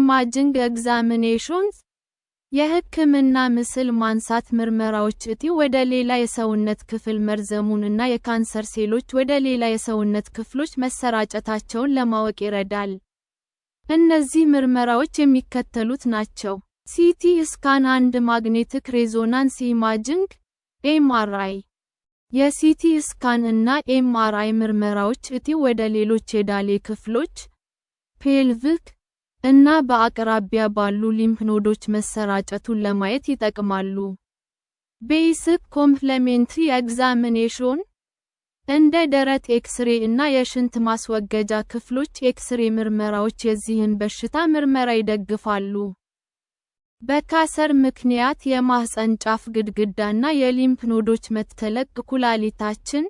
ኢማጂንግ ኤግዛሚኔሽንስ የሕክምና ምስል ማንሳት ምርመራዎች እጢው ወደ ሌላ የሰውነት ክፍል መርዘሙንና የካንሰር ሴሎች ወደ ሌላ የሰውነት ክፍሎች መሰራጨታቸውን ለማወቅ ይረዳል። እነዚህ ምርመራዎች የሚከተሉት ናቸው። ሲቲ ስካን አንድ ማግኔቲክ ሬዞናንስ ኢማጂንግ (ኤምአርአይ) የሲቲ ስካን እና ኤምአርአይ ምርመራዎች እጢው ወደ ሌሎች የዳሌ ክፍሎች ፔልቪክ እና በአቅራቢያ ባሉ ሊምፍ ኖዶች መሰራጨቱን ለማየት ይጠቅማሉ። ቤሲክ ኮምፕሊሜንተሪ ኤግዛሚኔሽን እንደ ደረት ኤክስሬ እና የሽንት ማስወገጃ ክፍሎች ኤክስሬ ምርመራዎች የዚህን በሽታ ምርመራ ይደግፋሉ። በካንሰር ምክንያት የማህፀን ጫፍ ግድግዳና የሊምፍ ኖዶች መተለቅ ኩላሊታችን፣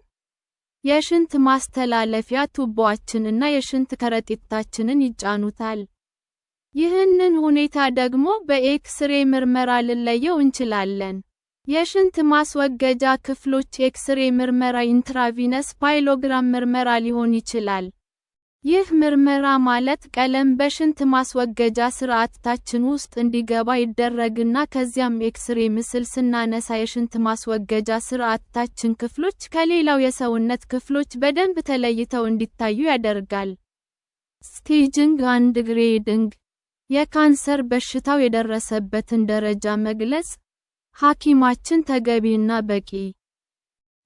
የሽንት ማስተላለፊያ ቱቦአችን እና የሽንት ከረጢታችንን ይጫኑታል። ይህንን ሁኔታ ደግሞ በኤክስሬ ምርመራ ልንለየው እንችላለን። የሽንት ማስወገጃ ክፍሎች ኤክስሬ ምርመራ ኢንትራቪነስ ፓይሎግራም ምርመራ ሊሆን ይችላል። ይህ ምርመራ ማለት ቀለም በሽንት ማስወገጃ ስርዓታችን ውስጥ እንዲገባ ይደረግና ከዚያም ኤክስሬ ምስል ስናነሳ የሽንት ማስወገጃ ስርዓታችን ክፍሎች ከሌላው የሰውነት ክፍሎች በደንብ ተለይተው እንዲታዩ ያደርጋል። ስቴጂንግ አንድ ግሬዲንግ የካንሰር በሽታው የደረሰበትን ደረጃ መግለጽ። ሐኪማችን ተገቢና በቂ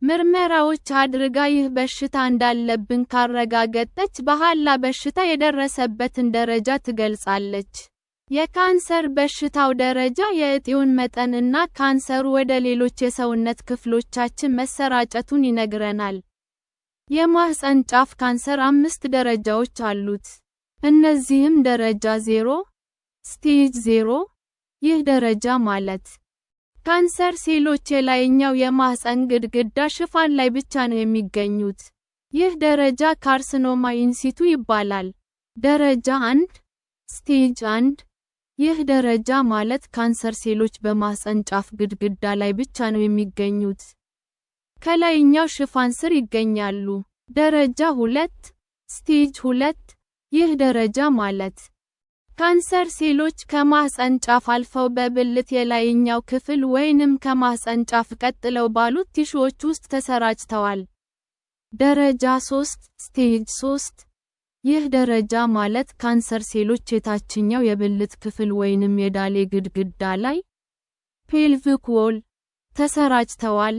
ምርመራዎች አድርጋ ይህ በሽታ እንዳለብን ካረጋገጠች በኋላ በሽታ የደረሰበትን ደረጃ ትገልጻለች። የካንሰር በሽታው ደረጃ የእጢውን መጠን እና ካንሰሩ ወደ ሌሎች የሰውነት ክፍሎቻችን መሰራጨቱን ይነግረናል። የማህፀን ጫፍ ካንሰር 5 ደረጃዎች አሉት። እነዚህም ደረጃ 0 (ስቴጅ 0) ይህ ደረጃ ማለት ካንሰር ሴሎች የላይኛው የማህፀን ግድግዳ ሽፋን ላይ ብቻ ነው የሚገኙት። ይህ ደረጃ ካርሲኖማ ኢንሲቱ ይባላል። ደረጃ 1 (ስቴጅ 1) ይህ ደረጃ ማለት ካንሰር ሴሎች በማህፀን ጫፍ ግድግዳ ላይ ብቻ ነው የሚገኙት፣ ከላይኛው ሽፋን ስር ይገኛሉ። ደረጃ 2 (ስቴጅ 2) ይህ ደረጃ ማለት ካንሰር ሴሎች ከማህፀን ጫፍ አልፈው በብልት የላይኛው ክፍል ወይንም ከማህፀን ጫፍ ቀጥለው ባሉት ቲሹዎች ውስጥ ተሰራጭተዋል። ደረጃ 3 (ስቴጅ 3) ይህ ደረጃ ማለት ካንሰር ሴሎች የታችኛው የብልት ክፍል ወይንም የዳሌ ግድግዳ ላይ ፔልቪክ ዎል ተሰራጭተዋል፣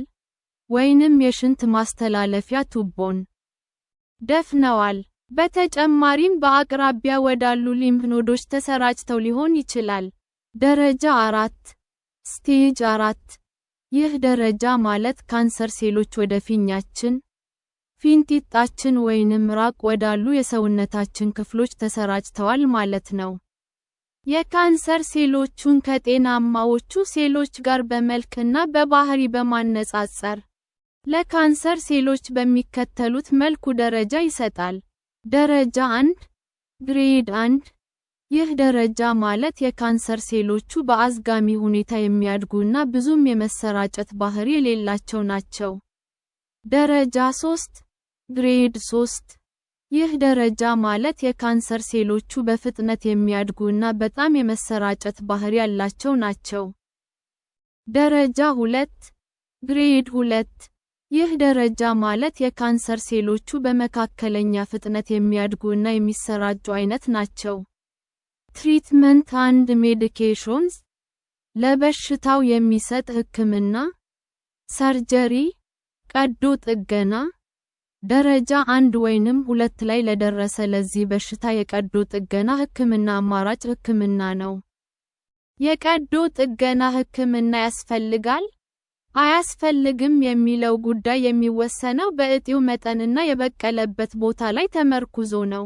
ወይንም የሽንት ማስተላለፊያ ቱቦን ደፍነዋል። በተጨማሪም በአቅራቢያ ወዳሉ ሊምፍ ኖዶች ተሰራጭተው ሊሆን ይችላል። ደረጃ 4 (ስቴጅ 4) ይህ ደረጃ ማለት ካንሰር ሴሎች ወደ ፊኛችን፣ ፊንጢጣችን ወይንም ራቅ ወዳሉ የሰውነታችን ክፍሎች ተሰራጭተዋል ማለት ነው። የካንሰር ሴሎቹን ከጤናማዎቹ ሴሎች ጋር በመልክ እና በባህሪ በማነጻጸር ለካንሰር ሴሎች በሚከተሉት መልኩ ደረጃ ይሰጣል። ደረጃ 1 ግሬድ 1 ይህ ደረጃ ማለት የካንሰር ሴሎቹ በአዝጋሚ ሁኔታ የሚያድጉና ብዙም የመሰራጨት ባህሪ የሌላቸው ናቸው። ደረጃ 3 ግሬድ 3 ይህ ደረጃ ማለት የካንሰር ሴሎቹ በፍጥነት የሚያድጉና በጣም የመሰራጨት ባህሪ ያላቸው ናቸው። ደረጃ 2 ግሬድ 2 ይህ ደረጃ ማለት የካንሰር ሴሎቹ በመካከለኛ ፍጥነት የሚያድጉና የሚሰራጩ አይነት ናቸው። ትሪትመንት አንድ ሜዲኬሽንስ ለበሽታው የሚሰጥ ሕክምና፣ ሰርጀሪ፣ ቀዶ ጥገና። ደረጃ 1 ወይንም 2 ላይ ለደረሰ ለዚህ በሽታ የቀዶ ጥገና ሕክምና አማራጭ ሕክምና ነው። የቀዶ ጥገና ሕክምና ያስፈልጋል አያስፈልግም የሚለው ጉዳይ የሚወሰነው በእጢው መጠንና የበቀለበት ቦታ ላይ ተመርኩዞ ነው።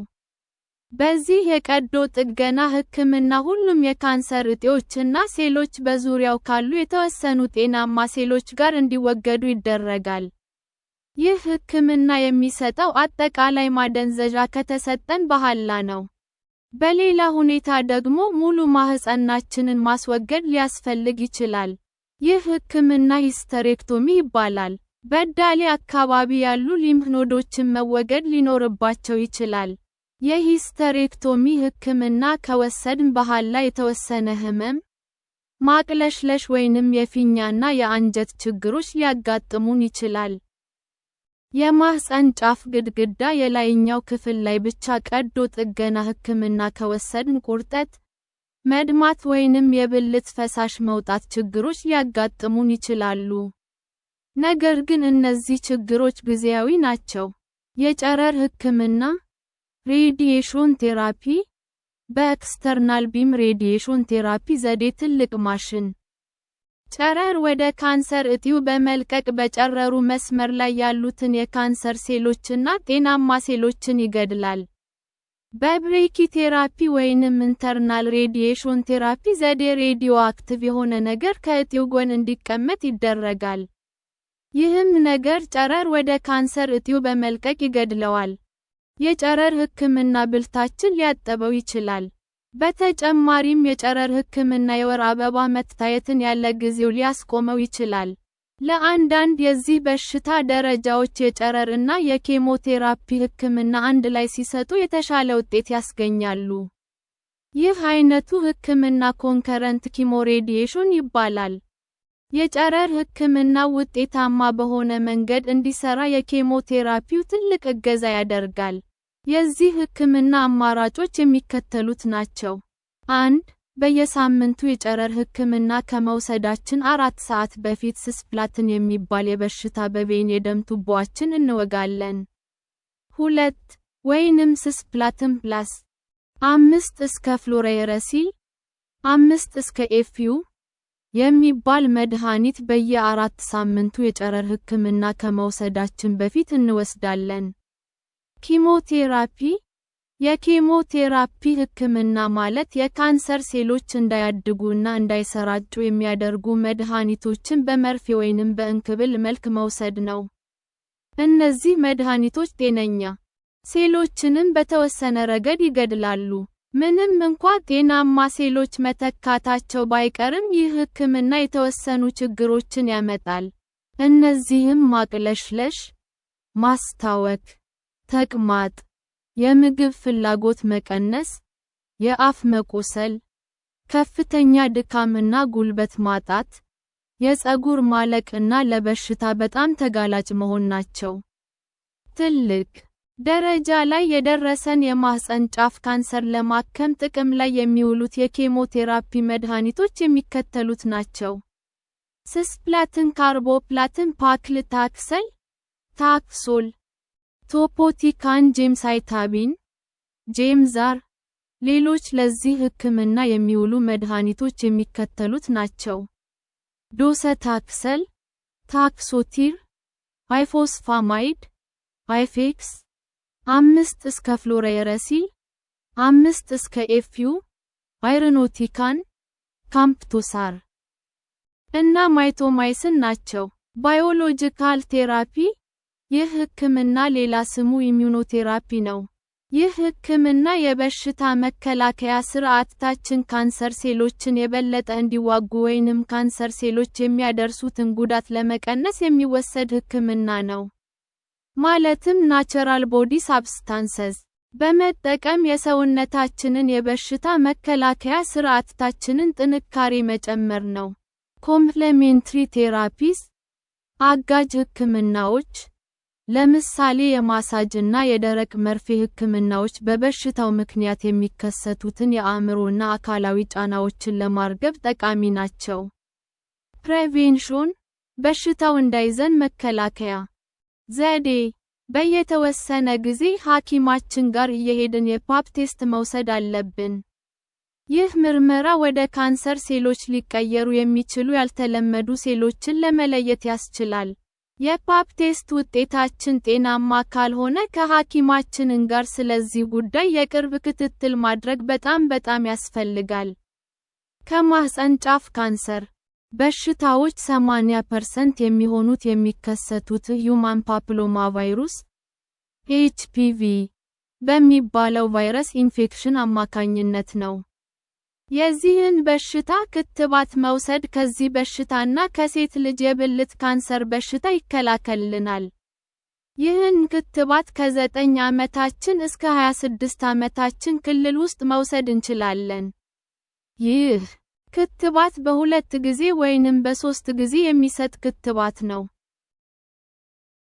በዚህ የቀዶ ጥገና ሕክምና ሁሉም የካንሰር እጢዎችና ሴሎች በዙሪያው ካሉ የተወሰኑ ጤናማ ሴሎች ጋር እንዲወገዱ ይደረጋል። ይህ ሕክምና የሚሰጠው አጠቃላይ ማደንዘዣ ከተሰጠን በኋላ ነው። በሌላ ሁኔታ ደግሞ ሙሉ ማህፀናችንን ማስወገድ ሊያስፈልግ ይችላል። ይህ ሕክምና ሂስተሬክቶሚ ይባላል። በዳሌ አካባቢ ያሉ ሊምፍ ኖዶችን መወገድ ሊኖርባቸው ይችላል። የሂስተሬክቶሚ ሕክምና ከወሰድን በኋላ የተወሰነ ህመም፣ ማቅለሽለሽ ወይንም የፊኛና የአንጀት ችግሮች ሊያጋጥሙን ይችላል። የማህፀን ጫፍ ግድግዳ የላይኛው ክፍል ላይ ብቻ ቀዶ ጥገና ሕክምና ከወሰድን ቁርጠት፣ መድማት ወይንም የብልት ፈሳሽ መውጣት ችግሮች ሊያጋጥሙን ይችላሉ። ነገር ግን እነዚህ ችግሮች ጊዜያዊ ናቸው። የጨረር ሕክምና ሬዲዬሽን ቴራፒ በኤክስተርናል ቢም ሬዲዬሽን ቴራፒ ዘዴ ትልቅ ማሽን ጨረር ወደ ካንሰር እጢው በመልቀቅ በጨረሩ መስመር ላይ ያሉትን የካንሰር ሴሎችና ጤናማ ሴሎችን ይገድላል። በብሬኪቴራፒ ወይንም ኢንተርናል ሬዲዬሽን ቴራፒ ዘዴ ሬዲዮአክቲቭ የሆነ ነገር ከእጢው ጎን እንዲቀመጥ ይደረጋል። ይህም ነገር ጨረር ወደ ካንሰር እጢው በመልቀቅ ይገድለዋል። የጨረር ሕክምና ብልታችን ሊያጠበው ይችላል። በተጨማሪም የጨረር ሕክምና የወር አበባ መታየትን ያለ ጊዜው ሊያስቆመው ይችላል። ለአንዳንድ የዚህ በሽታ ደረጃዎች የጨረር እና የኬሞቴራፒ ሕክምና አንድ ላይ ሲሰጡ የተሻለ ውጤት ያስገኛሉ። ይህ አይነቱ ሕክምና ኮንከረንት ኪሞሬዲዬሽን ይባላል። የጨረር ሕክምና ውጤታማ በሆነ መንገድ እንዲሰራ የኬሞቴራፒው ትልቅ እገዛ ያደርጋል። የዚህ ሕክምና አማራጮች የሚከተሉት ናቸው። 1. በየሳምንቱ የጨረር ሕክምና ከመውሰዳችን 4 ሰዓት በፊት ሲስፕላትን የሚባል የበሽታ በቬን የደም ቱቦአችን እንወጋለን። 2. ወይንም ሲስፕላትን ፕላስ 5 እስከ ፍሎሬረሲል 5 እስከ ኤፍዩ የሚባል መድኃኒት በየ4 ሳምንቱ የጨረር ሕክምና ከመውሰዳችን በፊት እንወስዳለን። ኪሞቴራፒ የኬሞቴራፒ ሕክምና ማለት የካንሰር ሴሎች እንዳያድጉና እንዳይሰራጩ የሚያደርጉ መድኃኒቶችን በመርፌ ወይንም በእንክብል መልክ መውሰድ ነው። እነዚህ መድኃኒቶች ጤነኛ ሴሎችንም በተወሰነ ረገድ ይገድላሉ። ምንም እንኳ ጤናማ ሴሎች መተካታቸው ባይቀርም ይህ ሕክምና የተወሰኑ ችግሮችን ያመጣል። እነዚህም ማቅለሽለሽ፣ ማስታወክ፣ ተቅማጥ፣ የምግብ ፍላጎት መቀነስ፣ የአፍ መቆሰል፣ ከፍተኛ ድካምና ጉልበት ማጣት፣ የፀጉር ማለቅና ለበሽታ በጣም ተጋላጭ መሆን ናቸው። ትልቅ ደረጃ ላይ የደረሰን የማህፀን ጫፍ ካንሰር ለማከም ጥቅም ላይ የሚውሉት የኬሞቴራፒ መድኃኒቶች የሚከተሉት ናቸው። ሲስፕላትን፣ ካርቦፕላትን፣ ፓክሊታክሰል፣ ታክሶል፣ ቶፖቲካን፣ ጄምሳይታቢን፣ ጄምዛር። ሌሎች ለዚህ ሕክምና የሚውሉ መድኃኒቶች የሚከተሉት ናቸው። ዶሰታክሰል፣ ታክሶቲር፣ አይፎስፋማይድ፣ አይፌክስ 5 እስከ ፍሎሬረሲል 5 እስከ ኤፍዩ፣ አይርኖቲካን፣ ካምፕቶሳር እና ማይቶማይሲን ናቸው። ባዮሎጂካል ቴራፒ ይህ ሕክምና ሌላ ስሙ ኢሚዩኖቴራፒ ነው። ይህ ሕክምና የበሽታ መከላከያ ስርዓታችን ካንሰር ሴሎችን የበለጠ እንዲዋጉ ወይንም ካንሰር ሴሎች የሚያደርሱትን ጉዳት ለመቀነስ የሚወሰድ ሕክምና ነው። ማለትም ናቹራል ቦዲ ሳብስታንሰስ በመጠቀም የሰውነታችንን የበሽታ መከላከያ ስርዓታችንን ጥንካሬ መጨመር ነው። ኮምፕሌሜንትሪ ቴራፒስ አጋዥ ሕክምናዎች ለምሳሌ የማሳጅና የደረቅ መርፌ ሕክምናዎች በበሽታው ምክንያት የሚከሰቱትን የአእምሮና አካላዊ ጫናዎችን ለማርገብ ጠቃሚ ናቸው። ፕሬቬንሽን በሽታው እንዳይዘን መከላከያ ዘዴ በየተወሰነ ጊዜ ሐኪማችን ጋር እየሄድን የፓፕ ቴስት መውሰድ አለብን። ይህ ምርመራ ወደ ካንሰር ሴሎች ሊቀየሩ የሚችሉ ያልተለመዱ ሴሎችን ለመለየት ያስችላል። የፓፕ ቴስት ውጤታችን ጤናማ ካልሆነ ከሐኪማችን ጋር ስለዚህ ጉዳይ የቅርብ ክትትል ማድረግ በጣም ያስፈልጋል። ከማህፀን ጫፍ ካንሰር በሽታዎች 80% የሚሆኑት የሚከሰቱት ሁማን ፓፒሎማ ቫይረስ (HPV) በሚባለው ቫይረስ ኢንፌክሽን አማካኝነት ነው። የዚህን በሽታ ክትባት መውሰድ ከዚህ በሽታና ከሴት ልጅ የብልት ካንሰር በሽታ ይከላከልልናል። ይህን ክትባት ከ9 ዓመታችን እስከ 26 ዓመታችን ክልል ውስጥ መውሰድ እንችላለን። ይህ ክትባት በ2 ጊዜ ወይንም በ3 ጊዜ የሚሰጥ ክትባት ነው።